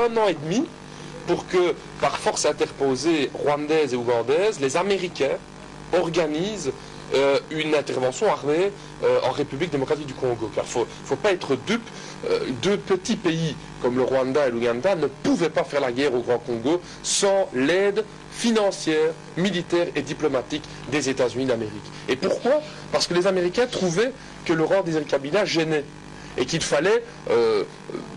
1 an et demi pour que, par force interposée rwandaise et ougandaise, les Américains organisent une intervention armée en République démocratique du Congo. Car il ne faut pas être dupe, deux petits pays comme le Rwanda et l'Ouganda ne pouvaient pas faire la guerre au Grand Congo sans l'aide financière, militaire et diplomatique des États-Unis d'Amérique. Et pourquoi? Parce que les Américains trouvaient que le rang d'Israël Kabila gênait et qu'il fallait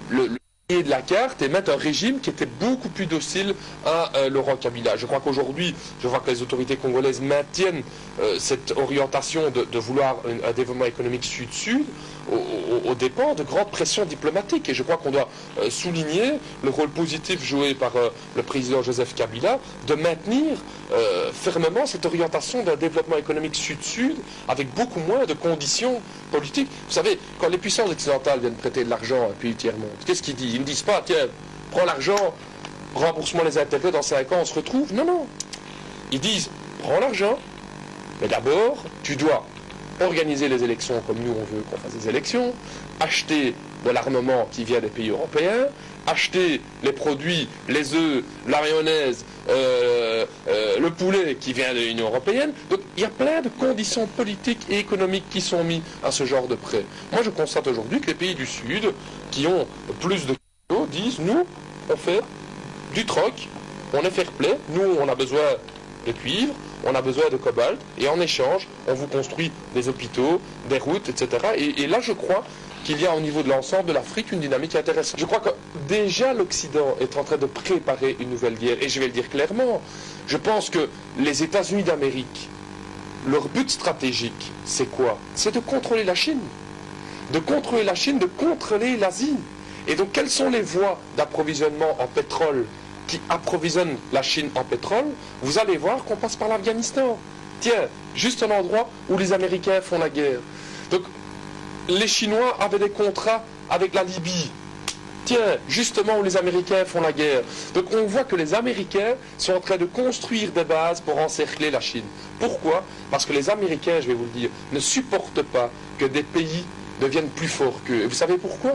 le de la carte et mettre un régime qui était beaucoup plus docile à Laurent Kabila. Je crois qu'aujourd'hui, je vois que les autorités congolaises maintiennent cette orientation de vouloir un développement économique sud-sud aux dépens de grandes pressions diplomatiques. Et je crois qu'on doit souligner le rôle positif joué par le président Joseph Kabila de maintenir fermement cette orientation d'un développement économique sud-sud avec beaucoup moins de conditions politiques. Vous savez, quand les puissances occidentales viennent prêter de l'argent à un pays tiers-monde, qu'est-ce qu'ils disent? Ils ne disent pas, tiens, prends l'argent, rembourse-moi les intérêts, dans 5 ans on se retrouve. Non, non. Ils disent, prends l'argent, mais d'abord, tu dois organiser les élections comme nous on veut qu'on fasse des élections, acheter de l'armement qui vient des pays européens, acheter les produits, les œufs, la mayonnaise, le poulet qui vient de l'Union européenne. Donc il y a plein de conditions politiques et économiques qui sont mises à ce genre de prêt. Moi je constate aujourd'hui que les pays du Sud qui ont plus de kilos disent, nous on fait du troc, on est fair play, nous on a besoin de cuivre, on a besoin de cobalt, et en échange, on vous construit des hôpitaux, des routes, etc. Et là, je crois qu'il y a au niveau de l'ensemble de l'Afrique une dynamique intéressante. Je crois que déjà l'Occident est en train de préparer une nouvelle guerre, et je vais le dire clairement. Je pense que les États-Unis d'Amérique, leur but stratégique, c'est quoi? C'est de contrôler la Chine. De contrôler la Chine, de contrôler l'Asie. Et donc, quelles sont les voies d'approvisionnement en pétrole qui approvisionne la Chine en pétrole? Vous allez voir qu'on passe par l'Afghanistan. Tiens, juste un endroit où les Américains font la guerre. Donc, les Chinois avaient des contrats avec la Libye. Tiens, justement où les Américains font la guerre. Donc on voit que les Américains sont en train de construire des bases pour encercler la Chine. Pourquoi? Parce que les Américains, je vais vous le dire, ne supportent pas que des pays deviennent plus forts qu'eux. Et vous savez pourquoi?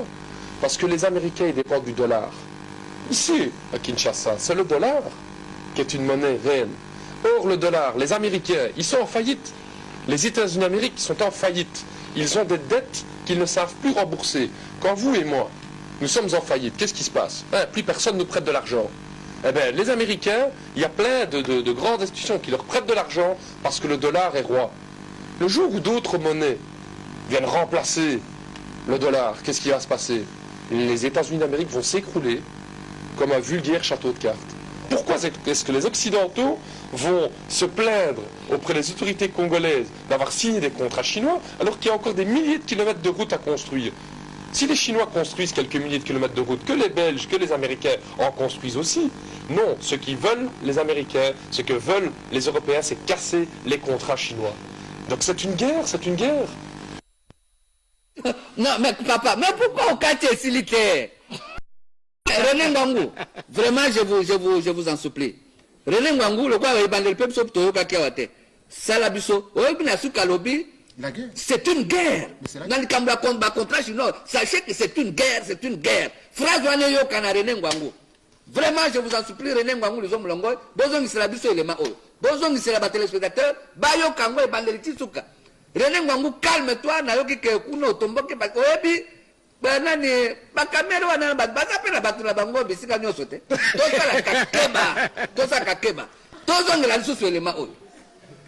Parce que les Américains, ils dépendent du dollar. Ici, à Kinshasa, c'est le dollar qui est une monnaie réelle. Or, le dollar, les Américains, ils sont en faillite. Les États-Unis d'Amérique sont en faillite. Ils ont des dettes qu'ils ne savent plus rembourser. Quand vous et moi, nous sommes en faillite, qu'est-ce qui se passe? Plus personne ne nous prête de l'argent. Eh bien, les Américains, il y a plein de grandes institutions qui leur prêtent de l'argent parce que le dollar est roi. Le jour où d'autres monnaies viennent remplacer le dollar, qu'est-ce qui va se passer? Les États-Unis d'Amérique vont s'écrouler comme un vulgaire château de cartes. Pourquoi est-ce que les Occidentaux vont se plaindre auprès des autorités congolaises d'avoir signé des contrats chinois alors qu'il y a encore des milliers de kilomètres de route à construire? Si les Chinois construisent quelques milliers de kilomètres de route, que les Belges, que les Américains en construisent aussi. Non, ce qu'ils veulent, les Américains, ce que veulent les Européens, c'est casser les contrats chinois. Donc c'est une guerre, c'est une guerre. Non, mais papa, mais pourquoi on casse les terres? René Ngangou, vraiment, je vous en supplie. René Ngangou, le quoi, il va le peuple sur le Kakiawate. Salabiso, c'est une guerre. Dans le camp de contrat chinois, sachez que c'est une guerre, c'est une guerre. Phrase Waneyo Kana René Ngangou. Vraiment, je vous en supplie, René Ngangou, les hommes longoy, besoin de Salabiso et les Mao. Besoin de la téléspectateur, Bayo Kango et Bandeliti Souka. René Ngangou, calme-toi, Nayoki Kuno, Tomboke, Oebi. Banani bakamera wana bazape na batu na bango bisika nyoso te tosala kakeba tosala kakeba tozongela lisusu elema oyo.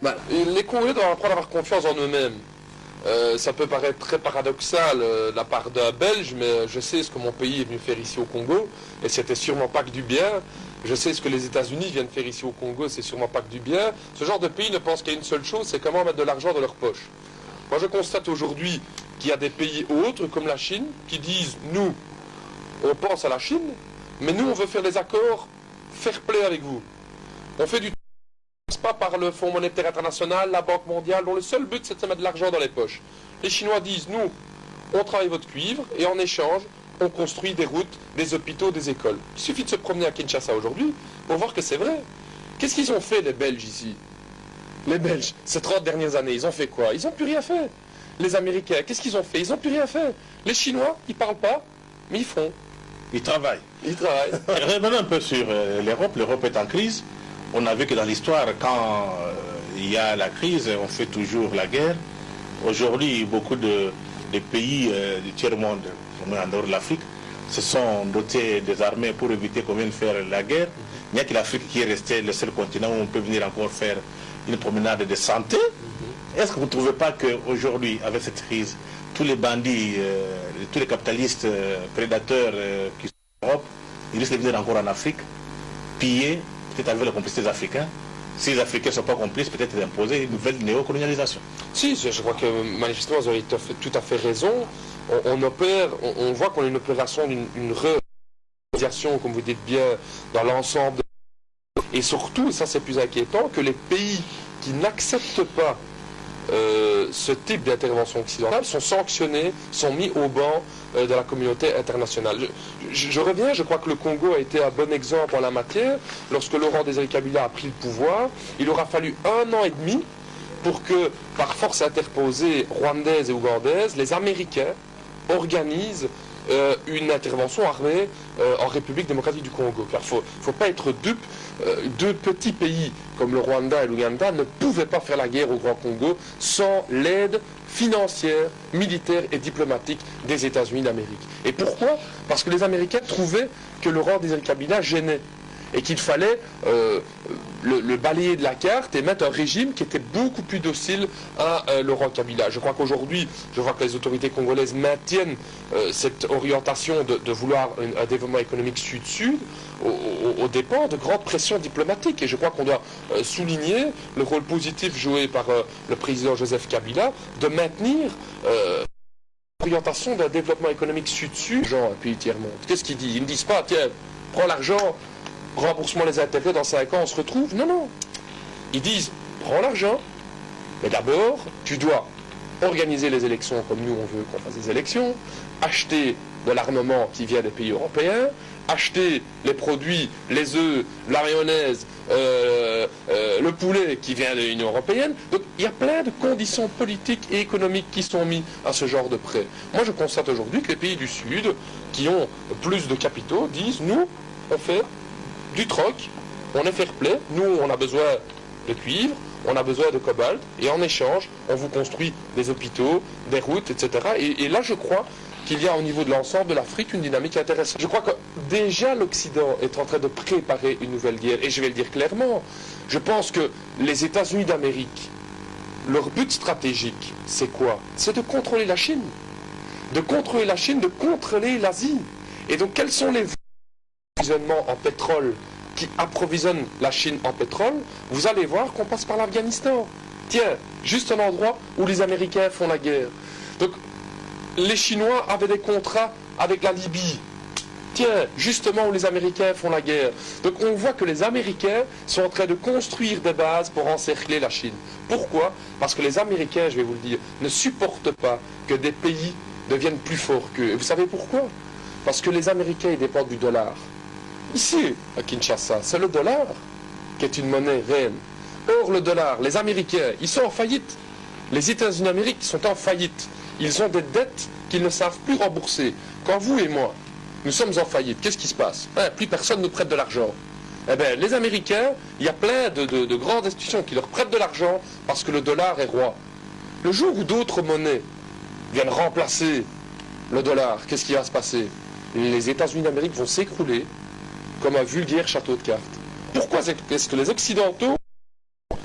Voilà. Les Congolais doivent apprendre à avoir confiance en eux-mêmes. Ça peut paraître très paradoxal de la part d'un Belge, mais je sais ce que mon pays est venu faire ici au Congo, et c'était sûrement pas que du bien. Je sais ce que les États-Unis viennent faire ici au Congo, c'est sûrement pas que du bien. Ce genre de pays ne pense qu'à une seule chose, c'est comment mettre de l'argent dans leur poche. Moi je constate aujourd'hui qu'il y a des pays autres comme la Chine qui disent nous on pense à la Chine mais nous on veut faire des accords fair play avec vous. On fait du pas par le Fonds monétaire international, la Banque mondiale dont le seul but c'est de se mettre de l'argent dans les poches. Les Chinois disent nous on travaille votre cuivre et en échange on construit des routes, des hôpitaux, des écoles. Il suffit de se promener à Kinshasa aujourd'hui pour voir que c'est vrai. Qu'est-ce qu'ils ont fait les Belges ici? Les Belges, ces 30 dernières années, ils ont fait quoi? Ils n'ont plus rien fait. Les Américains, qu'est-ce qu'ils ont fait? Ils n'ont plus rien fait. Les Chinois, ils ne parlent pas, mais ils font. Ils travaillent. Ils travaillent. Revenons un peu sur l'Europe. L'Europe est en crise. On a vu que dans l'histoire, quand il y a la crise, on fait toujours la guerre. Aujourd'hui, beaucoup de pays du tiers-monde, en dehors de l'Afrique, se sont dotés des armées pour éviter qu'on vienne faire la guerre. Il n'y a que l'Afrique qui est restée le seul continent où on peut venir encore faire une promenade de santé. Est-ce que vous ne trouvez pas qu'aujourd'hui, avec cette crise, tous les bandits, tous les capitalistes prédateurs qui sont en Europe, ils risquent de venir encore en Afrique, piller, peut-être avec la complicité des Africains? Si les Africains ne sont pas complices, peut-être d'imposer une nouvelle néocolonialisation. Si, je crois que manifestement, vous avez tout à fait raison. On voit qu'on a une opération d'une réorganisation, comme vous dites bien, dans l'ensemble. Et surtout, et ça c'est plus inquiétant, que les pays qui n'acceptent pas ce type d'intervention occidentale sont sanctionnés, sont mis au banc de la communauté internationale. Je reviens, je crois que le Congo a été un bon exemple en la matière. Lorsque Laurent Désiré Kabila a pris le pouvoir, il aura fallu 1 an et demi pour que, par force interposée rwandaise et ougandaise, les Américains organisent une intervention armée en République démocratique du Congo. Car il ne faut pas être dupe. Deux petits pays comme le Rwanda et l'Ouganda ne pouvaient pas faire la guerre au Grand Congo sans l'aide financière, militaire et diplomatique des États-Unis d'Amérique. Et pourquoi? Parce que les Américains trouvaient que Laurent Désiré Kabila gênait et qu'il fallait le balayer de la carte et mettre un régime qui était beaucoup plus docile à Laurent Kabila. Je crois qu'aujourd'hui, je vois que les autorités congolaises maintiennent cette orientation de vouloir un développement économique sud-sud aux dépens de grandes pressions diplomatiques. Et je crois qu'on doit souligner le rôle positif joué par le président Joseph Kabila de maintenir l'orientation d'un développement économique sud-sud. Jean, puis tiers-monde. Qu'est-ce qu'ils disent? Ils ne disent pas, tiens, prends l'argent, remboursement les intérêts, dans 5 ans on se retrouve. Non, non. Ils disent, prends l'argent, mais d'abord, tu dois organiser les élections comme nous on veut qu'on fasse des élections, acheter de l'armement qui vient des pays européens, acheter les produits, les œufs, la mayonnaise, le poulet qui vient de l'Union européenne. Donc il y a plein de conditions politiques et économiques qui sont mises à ce genre de prêt. Moi je constate aujourd'hui que les pays du Sud, qui ont plus de capitaux, disent, nous, on fait du troc, on est fair play, nous on a besoin de cuivre, on a besoin de cobalt, et en échange, on vous construit des hôpitaux, des routes, etc. Et là, je crois qu'il y a au niveau de l'ensemble de l'Afrique une dynamique intéressante. Je crois que déjà l'Occident est en train de préparer une nouvelle guerre, et je vais le dire clairement. Je pense que les États-Unis d'Amérique, leur but stratégique, c'est quoi? C'est de contrôler la Chine. De contrôler la Chine, de contrôler l'Asie. Et donc, quels sont les approvisionnements en pétrole qui approvisionnent la Chine en pétrole? Vous allez voir qu'on passe par l'Afghanistan. Tiens, juste un endroit où les Américains font la guerre. Donc, les Chinois avaient des contrats avec la Libye. Tiens, justement où les Américains font la guerre. Donc on voit que les Américains sont en train de construire des bases pour encercler la Chine. Pourquoi? Parce que les Américains, je vais vous le dire, ne supportent pas que des pays deviennent plus forts qu'eux. Et vous savez pourquoi? Parce que les Américains, ils dépendent du dollar. Ici, à Kinshasa, c'est le dollar qui est une monnaie réelle. Or, le dollar, les Américains, ils sont en faillite. Les États-Unis d'Amérique sont en faillite. Ils ont des dettes qu'ils ne savent plus rembourser. Quand vous et moi, nous sommes en faillite, qu'est-ce qui se passe? Plus personne ne nous prête de l'argent. Eh bien, les Américains, il y a plein de grandes institutions qui leur prêtent de l'argent parce que le dollar est roi. Le jour où d'autres monnaies viennent remplacer le dollar, qu'est-ce qui va se passer? Les États-Unis d'Amérique vont s'écrouler comme un vulgaire château de cartes. Pourquoi est-ce que les Occidentaux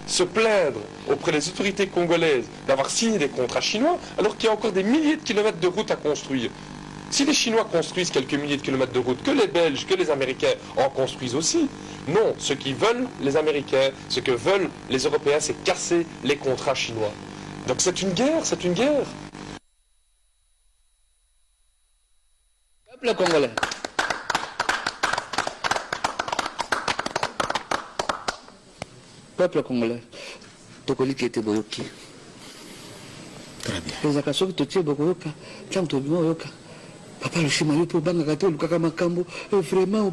se plaindre auprès des autorités congolaises d'avoir signé des contrats chinois alors qu'il y a encore des milliers de kilomètres de routes à construire? Si les Chinois construisent quelques milliers de kilomètres de routes, que les Belges, que les Américains en construisent aussi. Non, ce qu'ils veulent, les Américains, ce que veulent les Européens, c'est casser les contrats chinois. Donc c'est une guerre, c'est une guerre. Peuple congolais. Peuple congolais. Tokoli qui était boyoki. Très bien. Les akaso qui te tirent boyoka. Tiens, tu yoka. Papa le chima yo pour banga kato lukaka makambo. Vraiment,